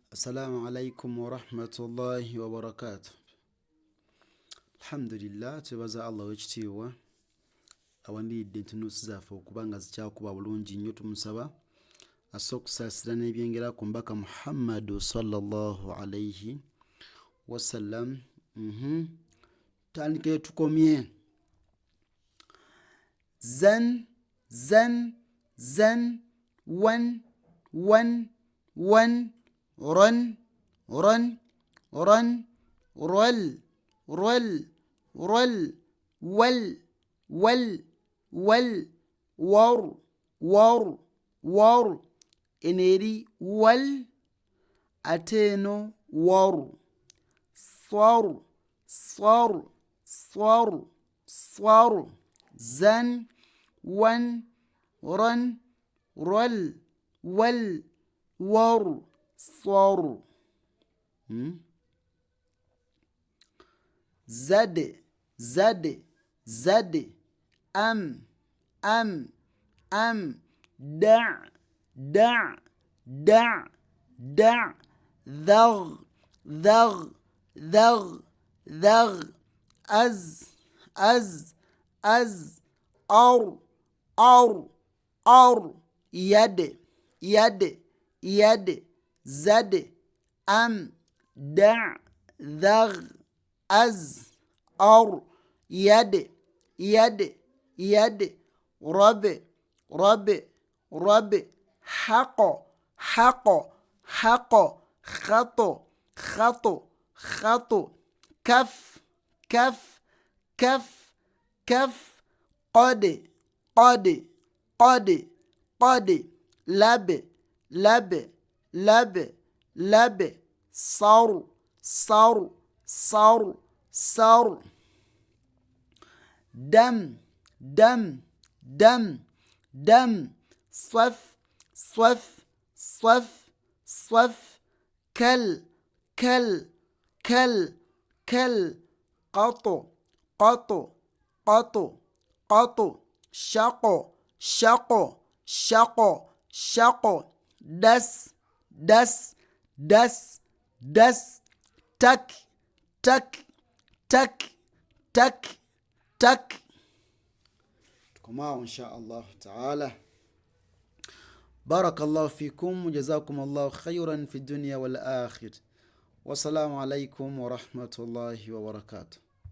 السلام عليكم ورحمة الله وبركاته. الحمد لله tubaza Allah w'ekitiibwa awandiridde entunuusi zaffe okuba nga zikyakuba bulungi nnyo. Tumusaba asse okusaasira n'ebyengera ku mbaka Muhammadu sallallahu alayhi wasallam. Tandike tukomye. Zan wan run rol wal eneri wal ateno war swar zan wan run rol wal war swar zad am da dhag az ar yad zad am da dhag az ar yad rab haq khat kaf qad lab sar dam swaf kal qat shaq das tak tukomao insha Allah ta'ala. بارك الله فيكم وجزاكم الله خيرا في الدنيا والآخرة. والسلام عليكم ورحمة الله وبركاته.